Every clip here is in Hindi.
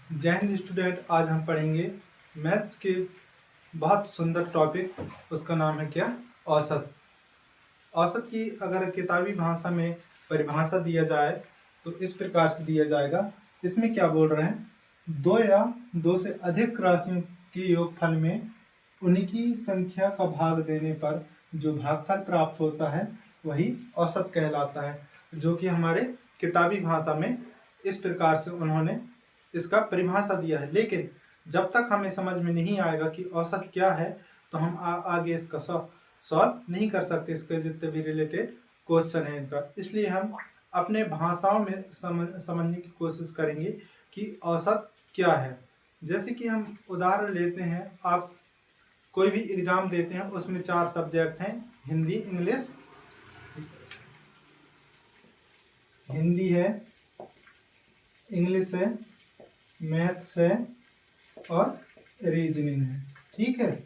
जय हिंद स्टूडेंट। आज हम पढ़ेंगे मैथ्स के बहुत सुंदर टॉपिक। उसका नाम है क्या? औसत। औसत की अगर किताबी भाषा में परिभाषा दिया जाए तो इस प्रकार से दिया जाएगा। इसमें क्या बोल रहे हैं, दो या दो से अधिक राशियों के योगफल में उनकी संख्या का भाग देने पर जो भागफल प्राप्त होता है वही औसत कहलाता है, जो कि हमारे किताबी भाषा में इस प्रकार से उन्होंने इसका परिभाषा दिया है। लेकिन जब तक हमें समझ में नहीं आएगा कि औसत क्या है तो हम आगे इसका सॉल्व नहीं कर सकते, इसके जितने भी रिलेटेड क्वेश्चन है इनका। इसलिए हम अपने भाषाओं में समझने की कोशिश करेंगे कि औसत क्या है। जैसे कि हम उदाहरण लेते हैं, आप कोई भी एग्जाम देते हैं उसमें 4 सब्जेक्ट हैं, हिंदी है, इंग्लिश है, मैथ्स है और रीजनिंग है। ठीक है,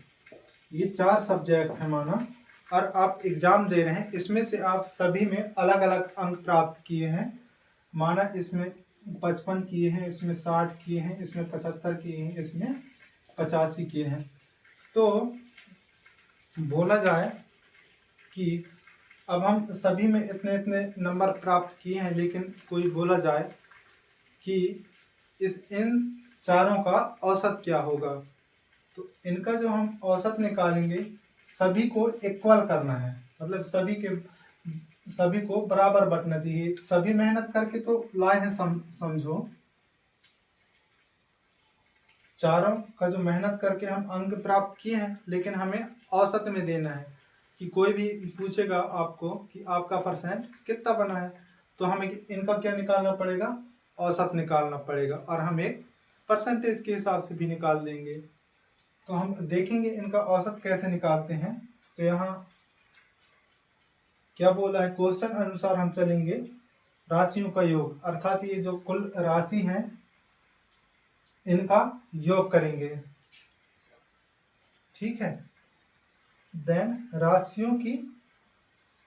ये 4 सब्जेक्ट है माना, और आप एग्जाम दे रहे हैं। इसमें से आप सभी में अलग अलग अंक प्राप्त किए हैं। माना इसमें 55 किए हैं, इसमें 60 किए हैं, इसमें 75 किए हैं, इसमें 85 किए हैं। तो बोला जाए कि अब हम सभी में इतने इतने नंबर प्राप्त किए हैं, लेकिन कोई बोला जाए कि इन चारों का औसत क्या होगा, तो इनका जो हम औसत निकालेंगे सभी को इक्वल करना है, मतलब सभी को बराबर बंटना चाहिए। सभी मेहनत करके तो लाए हैं, समझो चारों का जो मेहनत करके हम अंक प्राप्त किए हैं, लेकिन हमें औसत में देना है। कि कोई भी पूछेगा आपको कि आपका परसेंट कितना बना है, तो हमें इनका क्या निकालना पड़ेगा, औसत निकालना पड़ेगा, और हम एक परसेंटेज के हिसाब से भी निकाल देंगे। तो हम देखेंगे इनका औसत कैसे निकालते हैं। तो यहाँ क्या बोला है, क्वेश्चन अनुसार हम चलेंगे। राशियों का योग, अर्थात ये जो कुल राशि है इनका योग करेंगे। ठीक है, देन राशियों की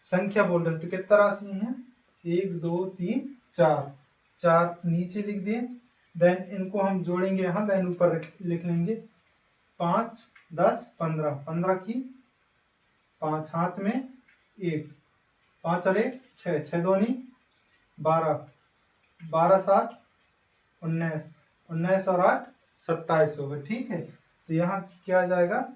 संख्या बोल रहे थे, कितना राशि है, 1 2 3 4, 4 नीचे लिख दिए। देन इनको हम जोड़ेंगे यहाँ, देन ऊपर लिख लेंगे 5 10 15, 15 की 5 हाथ में 1, 5 और 1 6, 6 दूनी 12, 12 7 19, 19 और 8 27 होगा। ठीक है, तो यहाँ क्या आ जाएगा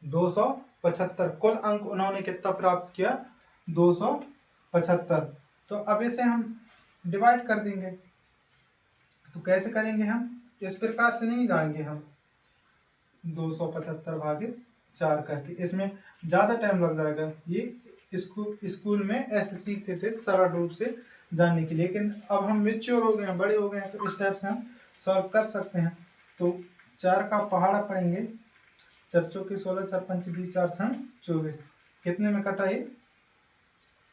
275। कुल अंक उन्होंने कितना प्राप्त किया, 275। तो अब इसे हम डिवाइड कर देंगे। तो कैसे करेंगे हम, इस प्रकार से नहीं जाएंगे हम 275 भागित 4 करके, इसमें ज़्यादा टाइम लग जाएगा। ये स्कूल में ऐसे सीखते थे सरल रूप से जानने के लिए, लेकिन अब हम मैच्योर हो गए हैं, बड़े हो गए हैं, तो इस टाइप से हम सॉल्व कर सकते हैं। तो 4 का पहाड़ा पड़ेंगे, 4 चौके 16, 4 पंचे 20, 4 छः 24। कितने में कटा ये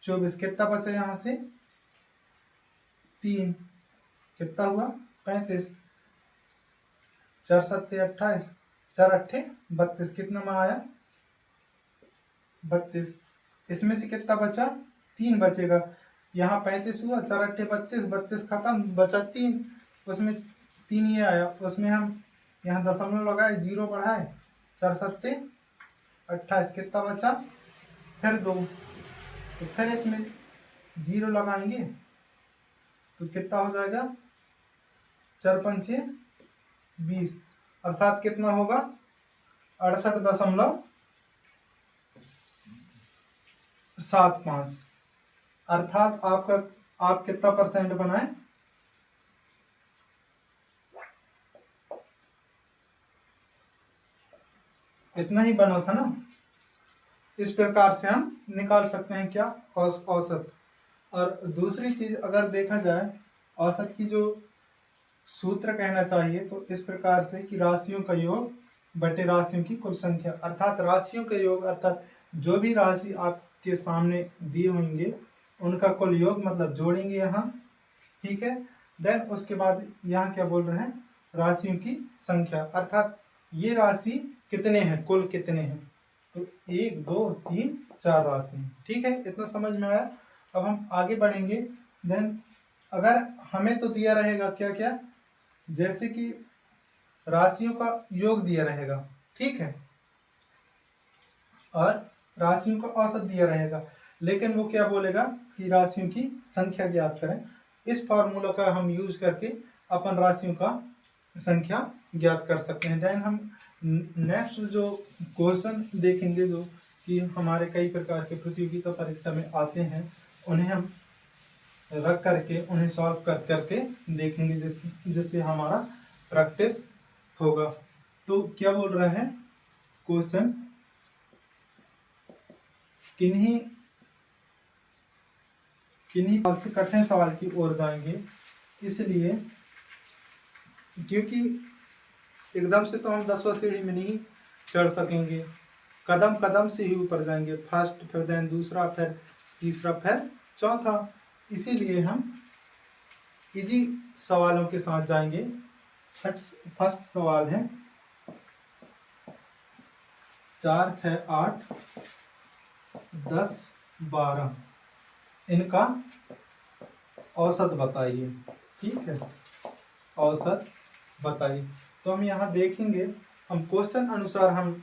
24। कितना बचा यहाँ से 3, कितना हुआ 35, 4 7 28, 4 8 32, कितना में आया 32। इसमें से कितना बचा 3 बचेगा। यहाँ 35 हुआ, 4 8 32, 32 खत्म, बचा 3, उसमें 3 ये आया। उसमें हम यहाँ दशमलव लगाए, 0 बढ़ाए, 4 7 28, कितना बचा फिर 2, तो फिर इसमें 0 लगाएंगे तो कितना हो जाएगा 4 पंचे 20, अर्थात कितना होगा 68.75। अर्थात आप कितना परसेंट बनाए, इतना ही बना था ना। इस प्रकार से हम निकाल सकते हैं क्या, औसत। और दूसरी चीज अगर देखा जाए, औसत की जो सूत्र कहना चाहिए तो इस प्रकार से कि राशियों का योग बटे राशियों की कुल संख्या, अर्थात राशियों का योग अर्थात जो भी राशि आपके सामने दिए होंगे उनका कुल योग, मतलब जोड़ेंगे यहाँ। ठीक है, देन उसके बाद यहाँ क्या बोल रहे हैं, राशियों की संख्या, अर्थात ये राशि कितने हैं, कुल कितने हैं, तो 1 2 3 4 राशि। ठीक है, इतना समझ में आया। अब हम आगे बढ़ेंगे। देन अगर हमें तो दिया रहेगा क्या क्या, जैसे कि राशियों का योग दिया रहेगा, ठीक है, और राशियों का औसत दिया रहेगा, लेकिन वो क्या बोलेगा कि राशियों की संख्या ज्ञात करें। इस फार्मूला का हम यूज करके अपन राशियों का संख्या ज्ञात कर सकते हैं। देन हम नेक्स्ट जो क्वेश्चन देखेंगे, जो कि हमारे कई प्रकार के प्रतियोगिता परीक्षा में आते हैं, उन्हें हम रख करके उन्हें सॉल्व कर करके देखेंगे, जिससे हमारा प्रैक्टिस होगा। तो क्या बोल रहा है क्वेश्चन, किन्हीं से कठिन सवाल की ओर जाएंगे, इसलिए क्योंकि एकदम से तो हम 10वां सीढ़ी में नहीं चढ़ सकेंगे, कदम कदम से ही ऊपर जाएंगे, फर्स्ट फिर देन दूसरा फिर तीसरा फिर चौथा। इसीलिए हम इजी सवालों के साथ जाएंगे। फर्स्ट सवाल है 4, 6, 8, 10, 12, इनका औसत बताइए। ठीक है, औसत बताइए। तो हम यहाँ देखेंगे, हम क्वेश्चन अनुसार हम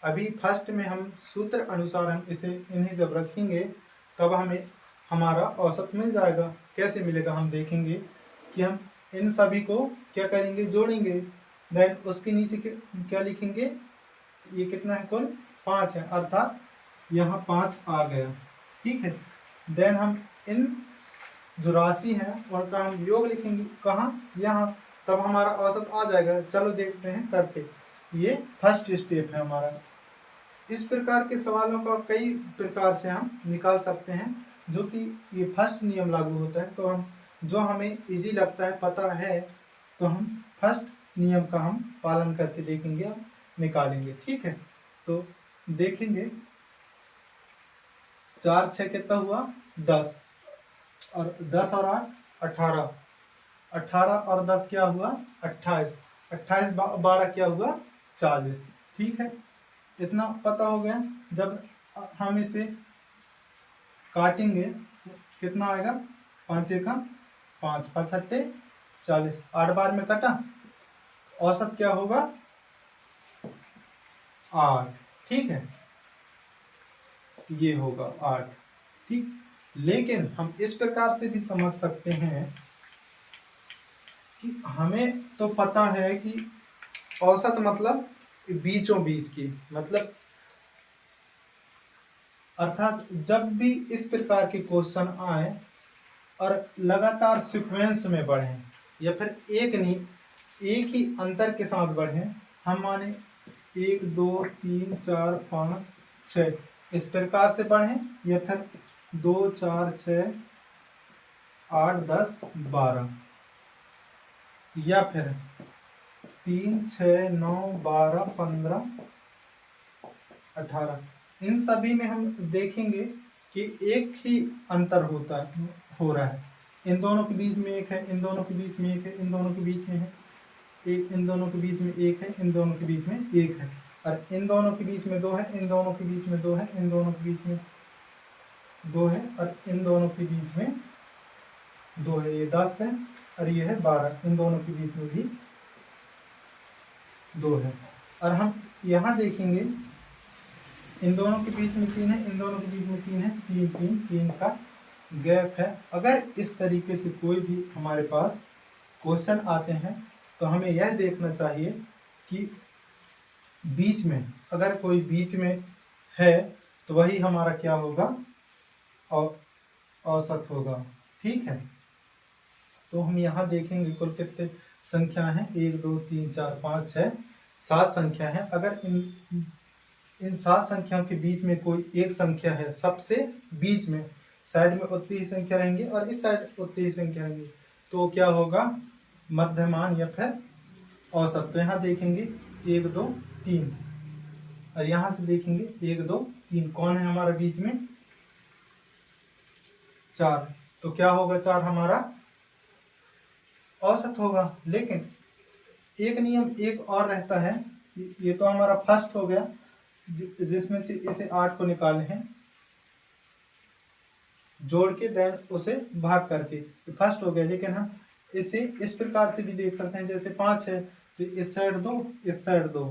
अभी फर्स्ट में हम सूत्र अनुसार हम इन्हें जब रखेंगे तब हमें हमारा औसत मिल जाएगा। कैसे मिलेगा हम देखेंगे कि हम इन सभी को क्या करेंगे, जोड़ेंगे। देन उसके नीचे क्या लिखेंगे, ये कितना है, कुल 5 है, अर्थात यहाँ 5 आ गया। ठीक है, देन हम इन जो राशि है उनका हम योग लिखेंगे, कहाँ, यहाँ, तब हमारा औसत आ जाएगा। चलो देखते हैं करके, ये फर्स्ट स्टेप है हमारा। इस प्रकार के सवालों का कई प्रकार से हम निकाल सकते हैं, जो कि ये फर्स्ट नियम लागू होता है। तो हम जो हमें इजी लगता है, पता है, तो हम फर्स्ट नियम का हम पालन करके देखेंगे और निकालेंगे। ठीक है, तो देखेंगे 4, 6 कितना हुआ, 10, और 10 और 8 18, 18 और 10 क्या हुआ, 28, 28 12 क्या हुआ, 40। ठीक है, इतना पता हो गया। जब हम इसे काटेंगे कितना आएगा, 5 एकम 5, 5 छट्टे 40, 8 बार में कटा, औसत क्या होगा, 8। ठीक है, ये होगा 8। ठीक, लेकिन हम इस प्रकार से भी समझ सकते हैं कि हमें तो पता है कि औसत मतलब बीचों बीच की, मतलब अर्थात जब भी इस प्रकार के क्वेश्चन आए और लगातार सीक्वेंस में बढ़े, या फिर एक ही अंतर के साथ बढ़े, हम माने 1 2 3 4 5 6 इस प्रकार से बढ़े, या फिर 2 4 6 8 10 12, या फिर 3 6 9 12 15 18, इन सभी में हम देखेंगे कि एक ही अंतर हो रहा है। इन दोनों के बीच में एक है, इन दोनों के बीच में एक है, इन दोनों के बीच में है एक, इन दोनों के बीच में एक है, इन दोनों के बीच में एक है, और इन दोनों के बीच में 2 है, इन दोनों के बीच में 2 है, इन दोनों के बीच में 2 है, और इन दोनों के बीच में 2 है। ये 10 है और ये है 12, इन दोनों के बीच में भी 2 है। और हम यहाँ देखेंगे, इन दोनों के बीच में 3 है, इन दोनों के बीच में 3 है, 3 3 3 का गैप है। अगर इस तरीके से कोई भी हमारे पास क्वेश्चन आते हैं, तो हमें यह देखना चाहिए कि बीच में, अगर कोई बीच में है तो वही हमारा क्या होगा, औसत होगा। ठीक है, तो हम यहाँ देखेंगे कुल कितने संख्या है, 1 2 3 4 5 6 7 संख्या है। अगर इन 7 संख्याओं के बीच में कोई एक संख्या है, सबसे बीच में, साइड में उतनी ही संख्या रहेंगी और इस साइड उतनी ही संख्या रहेंगी, तो क्या होगा, मध्यमान या फिर औसत। तो यहाँ देखेंगे 1 2 3, और यहाँ से देखेंगे 1 2 3, कौन है हमारा बीच में, 4, तो क्या होगा, 4 हमारा औसत होगा। लेकिन एक नियम एक और रहता है, ये तो हमारा फर्स्ट हो गया, जिसमें से इसे 8 को निकाले हैं, जोड़ के देन उसे भाग करके फर्स्ट हो गया। लेकिन हम इसे इस प्रकार से भी देख सकते हैं, जैसे 5 है तो इस साइड 2 इस साइड 2,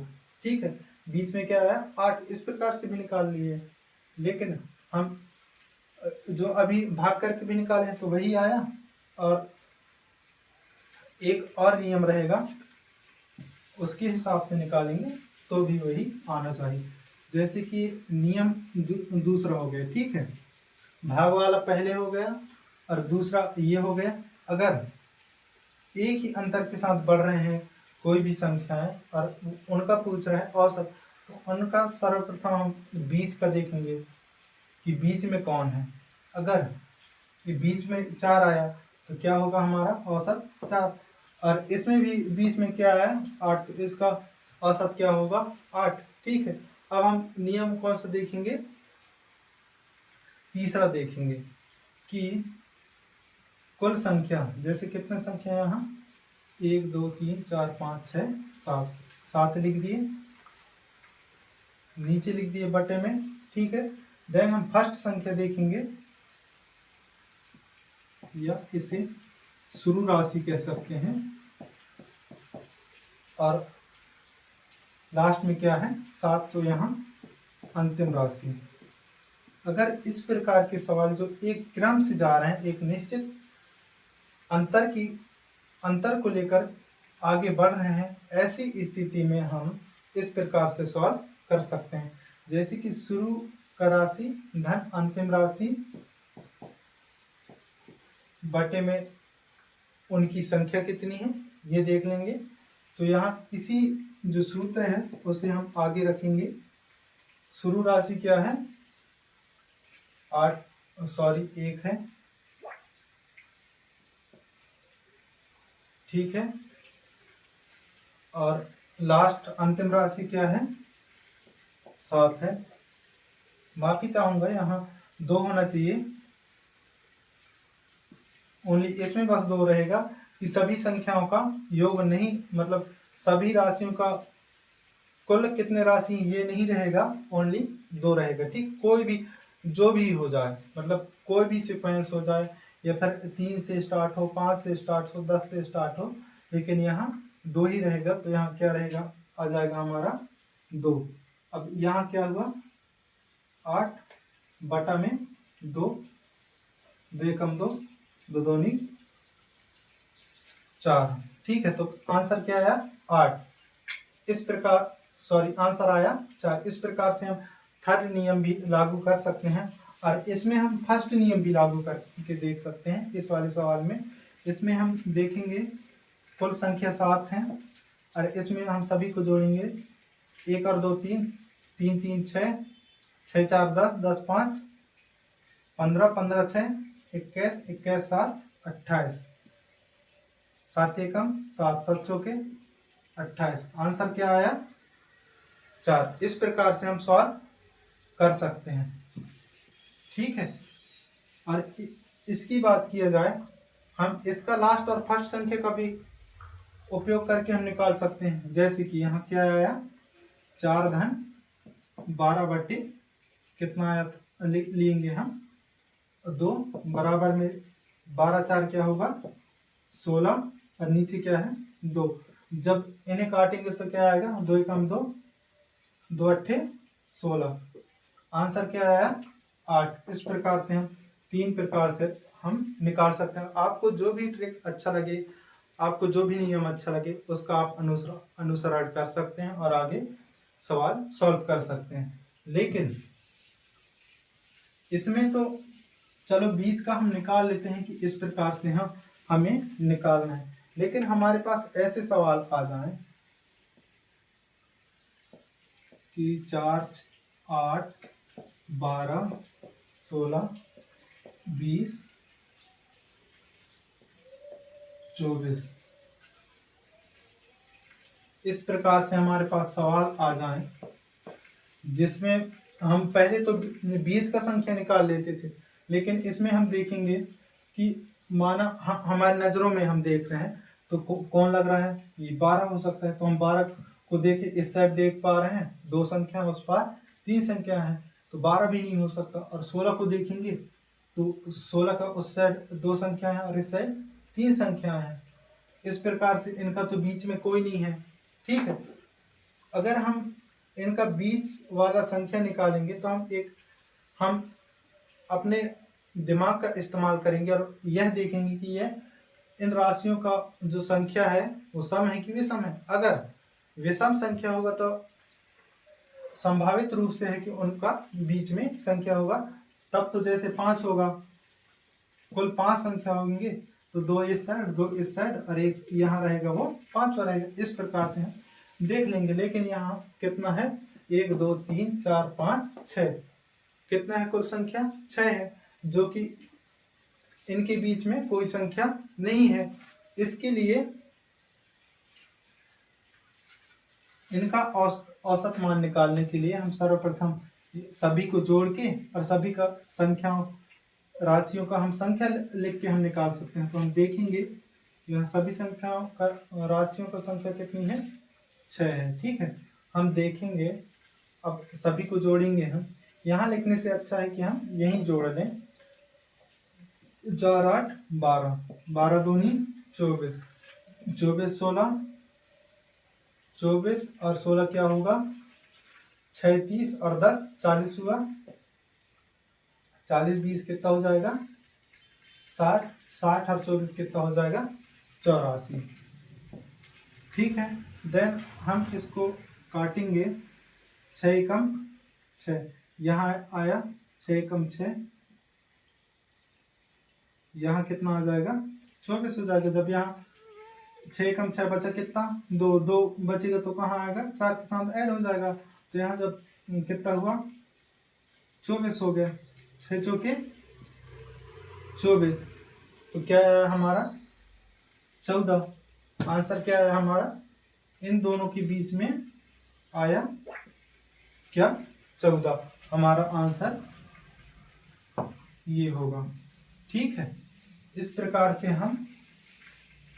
ठीक है, बीच में क्या आया 8, इस प्रकार से भी निकाल लिए। लेकिन हम जो अभी भाग करके भी निकाले हैं तो वही आया, और एक और नियम रहेगा उसके हिसाब से निकालेंगे तो भी वही आना चाहिए। जैसे कि नियम दूसरा हो गया, ठीक है, भाग वाला पहले हो गया और दूसरा ये हो गया। अगर एक ही अंतर के साथ बढ़ रहे हैं कोई भी संख्या है और उनका पूछ रहा है औसत, तो उनका सर्वप्रथम हम बीच का देखेंगे कि बीच में कौन है। अगर ये बीच में 4 आया तो क्या होगा हमारा औसत 4, और इसमें भी बीच में क्या आया 8, तो इसका औसत क्या होगा 8, ठीक है। अब हम नियम कौन सा देखेंगे, तीसरा देखेंगे कि कुल संख्या, जैसे कितने संख्या है यहाँ 1 2 3 4 5 6 7, 7 लिख दिए, नीचे लिख दिए बटे में, ठीक है। देन हम फर्स्ट संख्या देखेंगे या इसे शुरू राशि कह सकते हैं, और लास्ट में क्या है 7, तो यहाँ अंतिम राशि। अगर इस प्रकार के सवाल जो एक क्रम से जा रहे हैं, एक निश्चित अंतर को लेकर आगे बढ़ रहे हैं, ऐसी स्थिति में हम इस प्रकार से सॉल्व कर सकते हैं। जैसे कि शुरू का राशि धन अंतिम राशि बटे में उनकी संख्या कितनी है ये देख लेंगे। तो यहाँ इसी जो सूत्र है उसे हम आगे रखेंगे। शुरू राशि क्या है 1 है, ठीक है, और लास्ट अंतिम राशि क्या है 7 है। माफी चाहूंगा यहाँ 2 होना चाहिए, ओनली इसमें बस 2 रहेगा कि सभी संख्याओं का योग नहीं, मतलब सभी राशियों का कुल कितने राशि ये नहीं रहेगा, ओनली 2 रहेगा, ठीक। कोई भी जो भी हो जाए, मतलब कोई भी सिक्वेंस हो जाए, या फिर 3 से स्टार्ट हो, 5 से स्टार्ट हो, 10 से स्टार्ट हो, लेकिन यहाँ 2 ही रहेगा। तो यहाँ क्या रहेगा आ जाएगा हमारा 2। अब यहाँ क्या हुआ 8 बटा में 2, 2 एकम 2, 2 दूनी 4, ठीक है। तो आंसर क्या आया 8। इस प्रकार आंसर आया 4। इस प्रकार से हम थर्ड नियम भी लागू कर सकते हैं, और इसमें हम फर्स्ट नियम भी लागू करके देख सकते हैं। इस वाले सवाल में इसमें हम देखेंगे कुल संख्या 7 है, और इसमें हम सभी को जोड़ेंगे 1 और 2 3, 3 3 6, 6 4 10, 10 5 15, 15 6 21, 21 7 28, 7 एकम 7, 7 चौके 28। आंसर क्या आया 4। इस प्रकार से हम सॉल्व कर सकते हैं, ठीक है। और इसकी बात किया जाए, हम इसका लास्ट और फर्स्ट संख्या का भी उपयोग करके हम निकाल सकते हैं। जैसे कि यहाँ क्या आया 4 धन 12 बटे कितना आया लेंगे हम 2, बराबर में 12 4 क्या होगा 16, और नीचे क्या है 2। जब इन्हें काटेंगे तो क्या आएगा 2 एकम 2, 2 अट्ठे 16। आंसर क्या आया 8। इस प्रकार से हम 3 प्रकार से हम निकाल सकते हैं। आपको जो भी ट्रिक अच्छा लगे, आपको जो भी नियम अच्छा लगे, उसका आप अनुसरण कर सकते हैं और आगे सवाल सॉल्व कर सकते हैं। लेकिन इसमें तो चलो बीच का हम निकाल लेते हैं कि इस प्रकार से हमें निकालना है। लेकिन हमारे पास ऐसे सवाल आ जाएं कि 4 8 12 16 20 24, इस प्रकार से हमारे पास सवाल आ जाएं जिसमें हम पहले तो बीज का संख्या निकाल लेते थे, लेकिन इसमें हम देखेंगे कि माना हमारे नज़रों में हम देख रहे हैं तो कौन लग रहा है ये 12 हो सकता है। तो हम 12 को देखे इस साइड देख पा रहे हैं 2 संख्या, उस पार 3 संख्या है, तो 12 भी नहीं हो सकता। और 16 को देखेंगे तो 16 का उस साइड 2 संख्या है और इस साइड 3 संख्या है। इस प्रकार से इनका तो बीच में कोई नहीं है, ठीक है। अगर हम इनका बीच वाला संख्या निकालेंगे तो हम अपने दिमाग का इस्तेमाल करेंगे और यह देखेंगे कि यह इन राशियों का जो संख्या है वो सम है कि विषम है। अगर विषम संख्या होगा तो संभावित रूप से है कि उनका बीच में संख्या होगा। तब तो जैसे 5 होगा, कुल 5 संख्या होंगे तो 2 इस साइड 2 इस साइड और एक यहाँ रहेगा, वो 5 रहेगा। इस प्रकार से हम देख लेंगे। लेकिन यहाँ कितना है, 1 2 3 4 5 6, कितना है कुल संख्या 6 है, जो कि इनके बीच में कोई संख्या नहीं है। इसके लिए इनका औसत मान निकालने के लिए हम सर्वप्रथम सभी को जोड़ के और सभी का संख्याओं राशियों का हम संख्या लिख के हम निकाल सकते हैं। तो हम देखेंगे यहाँ सभी संख्याओं का राशियों का संख्या कितनी है, 6 है, ठीक है। हम देखेंगे, अब सभी को जोड़ेंगे हम। यहाँ लिखने से अच्छा है कि हम यहीं जोड़ लें। 4 8 12, 12 दूनी 24, 24 16, 24 और 16 क्या होगा 36 और 10 40 हुआ। 40 20 कितना हो जाएगा 60, 60 और 24 कितना हो जाएगा 84, ठीक है। देन हम इसको काटेंगे, 6 एकम 6, यहाँ आया 6 एकम 6, यहाँ कितना आ जाएगा 24 हो जाएगा। जब यहाँ 6 एकम 6 बचा कितना 2 2 बचेगा तो कहाँ आएगा 4 के साथ ऐड हो जाएगा। तो यहाँ जब कितना हुआ 24 हो गया, 6 चौके 24, तो क्या आया हमारा 14। आंसर क्या आया हमारा, इन दोनों के बीच में आया क्या 14, हमारा आंसर ये होगा, ठीक है। इस प्रकार से हम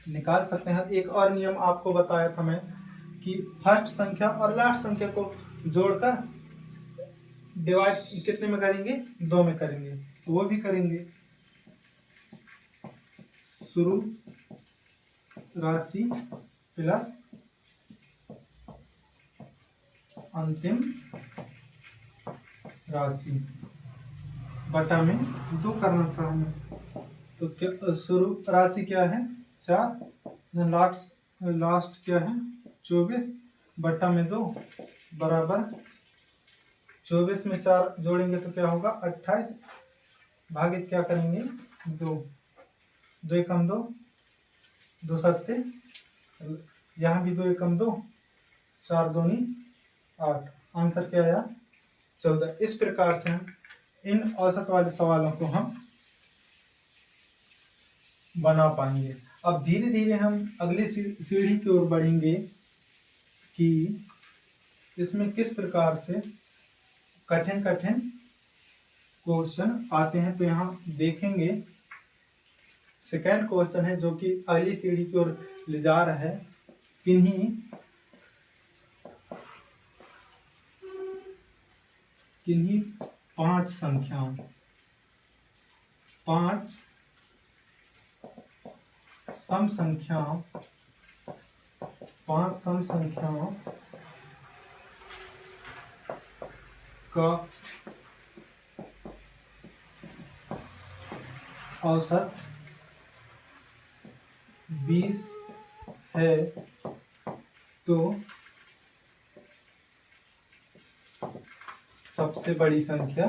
निकाल सकते हैं। एक और नियम आपको बताया था मैं कि फर्स्ट संख्या और लास्ट संख्या को जोड़कर डिवाइड कितने में करेंगे, 2 में करेंगे। तो वो भी करेंगे। शुरू राशि प्लस अंतिम राशि बटा में 2 करना था हमें। तो क्या शुरू राशि क्या है 4, लास्ट क्या है 24 बटा में 2 बराबर 24 में 4 जोड़ेंगे तो क्या होगा 28, भागित क्या करेंगे 2, 2 एकम 2, 2 सत्ते, यहाँ भी 2 एकम 2, 4 दूनी 8, आंसर क्या आया 14। इस प्रकार से हम इन औसत वाले सवालों को हम बना पाएंगे। अब धीरे धीरे हम अगली सीढ़ी की ओर बढ़ेंगे कि इसमें किस प्रकार से कठिन कठिन क्वेश्चन आते हैं। तो यहाँ देखेंगे सेकंड क्वेश्चन है जो कि अगली सीढ़ी की ओर ले जा रहा है। किन्हीं 5 संख्याओं 5 सम संख्याओं 5 सम संख्याओं का औसत 20 है तो सबसे बड़ी संख्या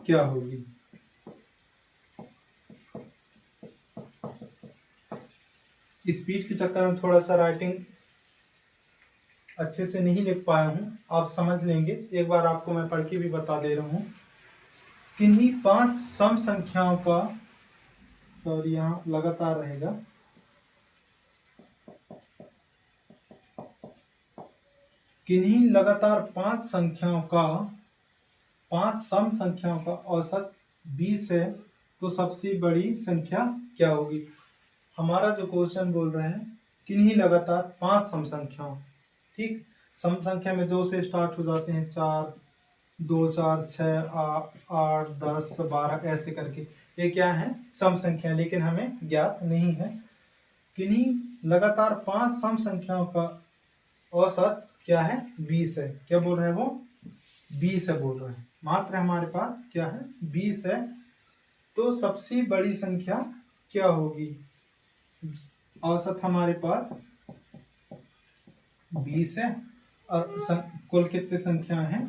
क्या होगी। स्पीड के चक्कर में थोड़ा सा राइटिंग अच्छे से नहीं लिख पाया हूं, आप समझ लेंगे। एक बार आपको मैं पढ़ के भी बता दे रहा हूं। किन्हीं 5 सम संख्याओं का, सॉरी यहाँ लगातार रहेगा, किन्हीं लगातार 5 संख्याओं का 5 सम संख्याओं का औसत 20 है तो सबसे बड़ी संख्या क्या होगी। हमारा जो क्वेश्चन बोल रहे हैं किन्हीं लगातार 5 सम संख्याओं, ठीक। सम संख्या में 2 से स्टार्ट हो जाते हैं, 4 2 4 6 8 10 12 ऐसे करके ये क्या है, सम संख्या, लेकिन हमें ज्ञात नहीं है। किन्हीं लगातार 5 सम संख्याओं का औसत क्या है, 20 है। क्या बोल रहे हैं वो, 20 है बोल रहे हैं। मात्र हमारे पास क्या है, 20 है। तो सबसे बड़ी संख्या क्या होगी, औसत हमारे पास 20 है और कुल कितने संख्या हैं,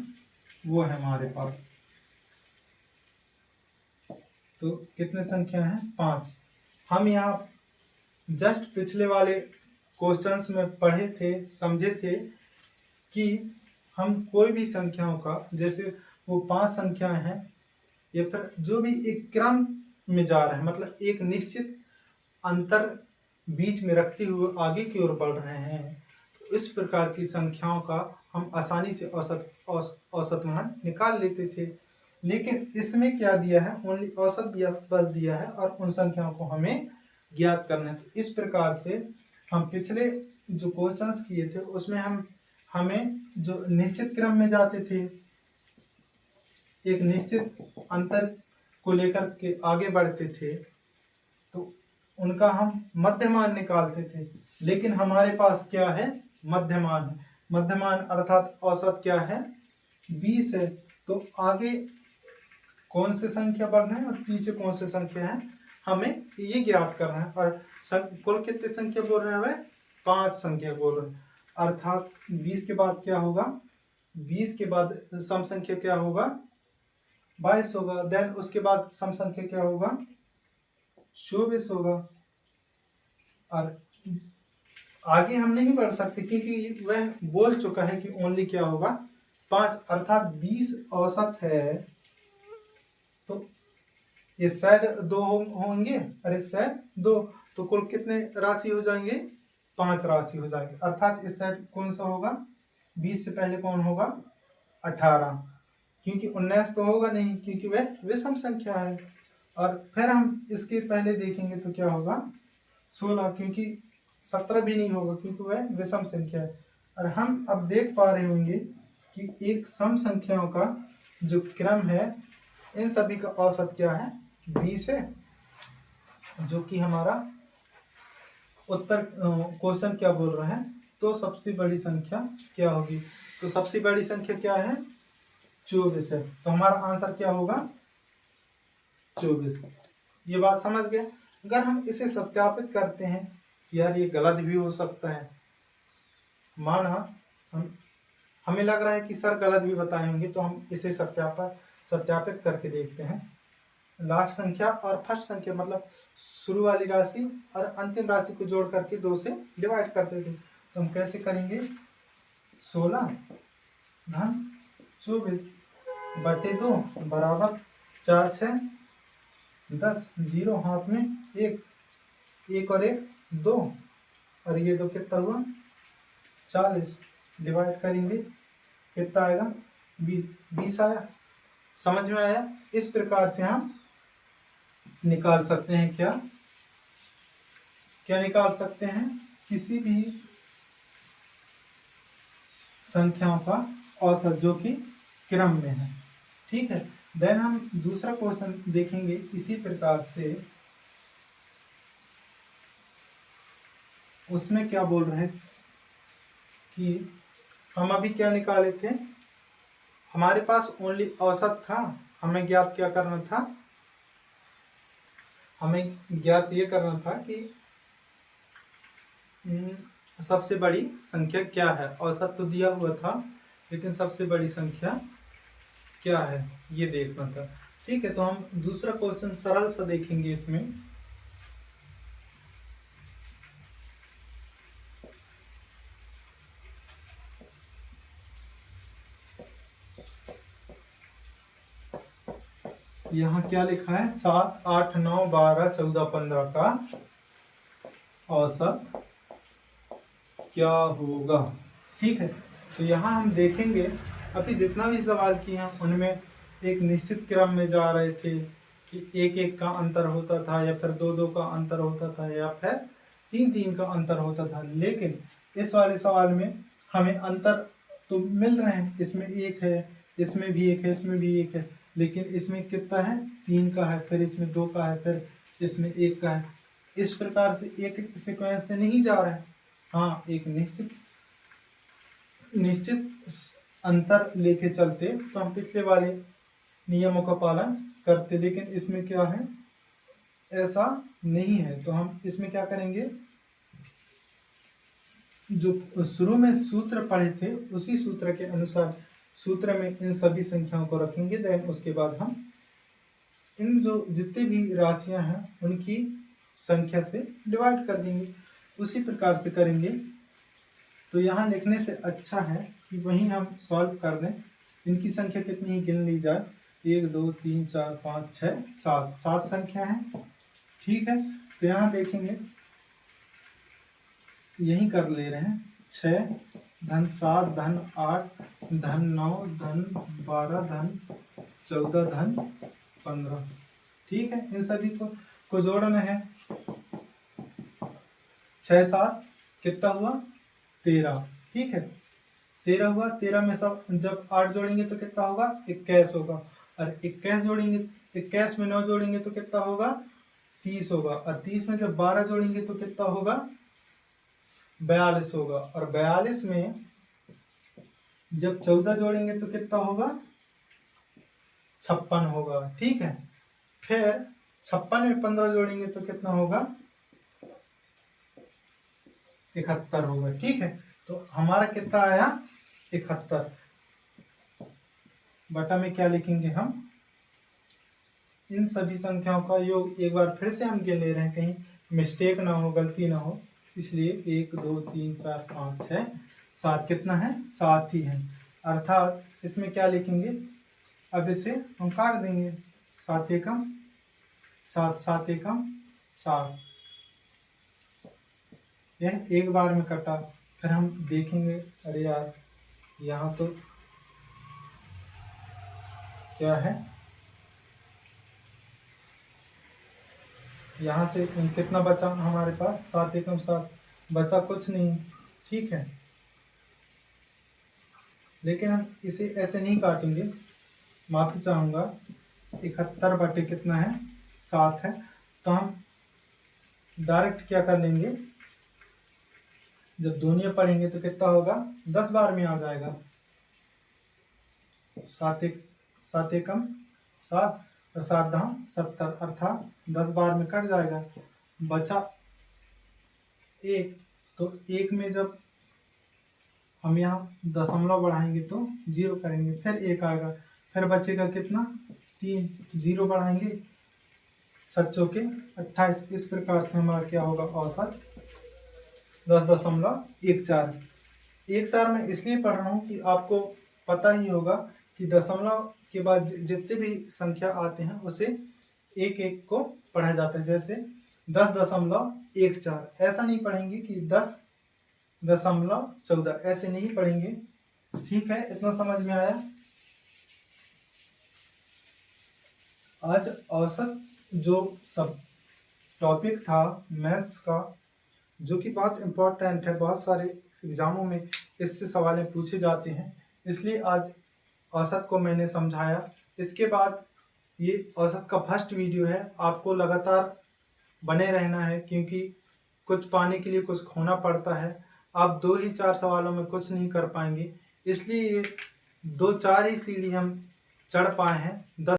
वो है हमारे पास, तो कितने संख्या हैं, 5। हम यहाँ जस्ट पिछले वाले क्वेश्चंस में पढ़े थे, समझे थे कि हम कोई भी संख्याओं का, जैसे वो 5 संख्याएं हैं या फिर जो भी एक क्रम में जा रहे हैं, मतलब एक निश्चित अंतर बीच में रखते हुए आगे की ओर बढ़ रहे हैं, तो इस प्रकार की संख्याओं का हम आसानी से औसत मान निकाल लेते थे। लेकिन इसमें क्या दिया है, ओनली औसत बस दिया है और उन संख्याओं को हमें ज्ञात करना है। तो इस प्रकार से हम पिछले जो क्वेश्चंस किए थे उसमें हमें जो निश्चित क्रम में जाते थे, एक निश्चित अंतर को लेकर के आगे बढ़ते थे, तो उनका हम मध्यमान निकालते थे। लेकिन हमारे पास क्या है, मध्यमान है। मध्यमान अर्थात औसत क्या है, 20 है। तो आगे कौन से संख्या बढ़ रहे हैं और पीछे कौन से संख्या है, हमें ये ज्ञात करना है। और कुल कितने संख्या बोल रहे हैं, वे 5 संख्या बोल रहे हैं। अर्थात 20 के बाद क्या होगा, 20 के बाद सम संख्या क्या होगा, 22 होगा। देन उसके बाद सम संख्या क्या होगा, 24 होगा। और आगे हम नहीं बढ़ सकते क्योंकि वह बोल चुका है कि ओनली क्या होगा, 5। अर्थात 20 औसत है, तो इस साइड 2 होंगे और इस साइड 2, तो कुल कितने राशि हो जाएंगे, 5 राशि हो जाएंगे। अर्थात इस साइड कौन सा होगा, 20 से पहले कौन होगा, 18, क्योंकि 19 तो होगा नहीं क्योंकि वह विषम संख्या है। और फिर हम इसके पहले देखेंगे तो क्या होगा, 16, क्योंकि 17 भी नहीं होगा क्योंकि वह विषम संख्या है। और हम अब देख पा रहे होंगे कि एक सम संख्याओं का जो क्रम है, इन सभी का औसत क्या है, 20 है, जो कि हमारा उत्तर क्वेश्चन क्या बोल रहा है। तो सबसे बड़ी संख्या क्या होगी, तो सबसे बड़ी संख्या क्या है, 24 है। तो हमारा आंसर क्या होगा, 24। ये बात समझ गए। अगर हम इसे सत्यापित करते हैं, यार ये गलत भी हो सकता है, माना हमें लग रहा है कि सर गलत भी बताए होंगे, तो हम इसे सत्यापित करके देखते हैं। लास्ट संख्या और फर्स्ट संख्या मतलब शुरू वाली राशि और अंतिम राशि को जोड़ करके 2 से डिवाइड करते थे। तो हम कैसे करेंगे, 16 धन 24 बटे 2 बराबर 4 6 10, 0 हाथ में 1 और 1 2, और ये 2 कितना हुआ, 40। डिवाइड करेंगे कितना आएगा, 20 आया। समझ में आया। इस प्रकार से हम निकाल सकते हैं, क्या निकाल सकते हैं, किसी भी संख्याओं का औसत जो कि क्रम में है। ठीक है। देन हम दूसरा क्वेश्चन देखेंगे इसी प्रकार से। उसमें क्या बोल रहे हैं कि हम अभी क्या निकाले थे, हमारे पास ओनली औसत था, हमें ज्ञात क्या करना था, हमें ज्ञात ये करना था कि सबसे बड़ी संख्या क्या है। औसत तो दिया हुआ था लेकिन सबसे बड़ी संख्या क्या है ये देखना था। ठीक है, तो हम दूसरा क्वेश्चन सरल सा देखेंगे। इसमें यहाँ क्या लिखा है, 7 8 9 12 14 15 का औसत क्या होगा। ठीक है, तो यहाँ हम देखेंगे अभी जितना भी सवाल किए हैं उनमें एक निश्चित क्रम में जा रहे थे कि 1 1 का अंतर होता था या फिर 2 2 का अंतर होता था या फिर 3 3 का अंतर होता था। लेकिन इस वाले सवाल में हमें अंतर तो मिल रहे हैं, इसमें 1 है, इसमें भी एक है, इसमें भी एक है, लेकिन इसमें कितना है, 3 का है, फिर इसमें 2 का है, फिर इसमें 1 का है। इस प्रकार से एक सीक्वेंस से नहीं जा रहा है। हाँ, एक निश्चित अंतर लेके चलते तो हम पिछले वाले नियमों का पालन करते, लेकिन इसमें क्या है, ऐसा नहीं है। तो हम इसमें क्या करेंगे, जो शुरू में सूत्र पढ़े थे उसी सूत्र के अनुसार सूत्र में इन सभी संख्याओं को रखेंगे। देन उसके बाद हम इन जो जितनी भी राशियां हैं उनकी संख्या से डिवाइड कर देंगे, उसी प्रकार से करेंगे। तो यहाँ लिखने से अच्छा है कि वहीं हम सॉल्व कर दें। इनकी संख्या कितनी ही गिन ली जाए, 1 2 3 4 5 6 7, 7 संख्या है। ठीक है, तो यहाँ देखेंगे, यही कर ले रहे हैं, 6 धन 7 धन 8 धन 9 धन 12 धन 14 धन 15। ठीक है, इन सभी को जोड़ना है। 6 7 कितना हुआ, 13। ठीक है, 13 हुआ। 13 में सब जब 8 जोड़ेंगे तो कितना होगा, 21 होगा। और 21 जोड़ेंगे, 21 में 9 जोड़ेंगे तो कितना होगा, 30 होगा। और 30 में जब 12 जोड़ेंगे तो कितना होगा, 42 होगा। और 42 में जब 14 जोड़ेंगे तो कितना होगा, 56 होगा। ठीक है, फिर 56 में 15 जोड़ेंगे तो कितना होगा, 71 होगा। ठीक है, तो हमारा कितना आया, 71। बटा में क्या लिखेंगे हम, इन सभी संख्याओं का योग। एक बार फिर से हम गिन ले रहे हैं, कहीं मिस्टेक ना हो, गलती ना हो, इसलिए 1 2 3 4 5 6 7 कितना है, 7 ही है। अर्थात इसमें क्या लिखेंगे, अब इसे हम काट देंगे, 7 एकम 7 7 एकम 7। यह एक बार में कटा। फिर हम देखेंगे, अरे यार यहाँ तो क्या है, यहाँ से कितना बचा हमारे पास, 7 एकम 7, बचा कुछ नहीं। ठीक है, लेकिन हम इसे ऐसे नहीं काटेंगे, माफी चाहूँगा। 71 बटे कितना है, 7 है। तो हम डायरेक्ट क्या कर लेंगे, जब दोनों पढ़ेंगे तो कितना होगा, 10 बार में आ जाएगा। 7 एकम 7 और 7 दम 70, अर्थात 10 बार में कट जाएगा। बचा 1, तो 1 में जब हम यहाँ दशमलव बढ़ाएंगे तो 0 करेंगे, फिर 1 आएगा, फिर बचेगा कितना, 3, 0 बढ़ाएंगे, 7 चौके 28। इस प्रकार से हमारा क्या होगा, औसत 10.14। 14 में इसलिए पढ़ रहा हूँ कि आपको पता ही होगा कि दशमलव के बाद जितने भी संख्या आते हैं उसे एक एक को पढ़ा जाता है। जैसे 10.14, ऐसा नहीं पढ़ेंगे कि 10.14, ऐसे नहीं पढ़ेंगे। ठीक है, इतना समझ में आया। आज औसत जो सब टॉपिक था मैथ्स का, जो कि बहुत इम्पोर्टेंट है, बहुत सारे एग्जामों में इससे सवालें पूछे जाते हैं, इसलिए आज औसत को मैंने समझाया। इसके बाद ये औसत का फर्स्ट वीडियो है, आपको लगातार बने रहना है, क्योंकि कुछ पाने के लिए कुछ खोना पड़ता है। आप 2 ही 4 सवालों में कुछ नहीं कर पाएंगे, इसलिए ये 2 4 ही सीढ़ी हम चढ़ पाए हैं। 10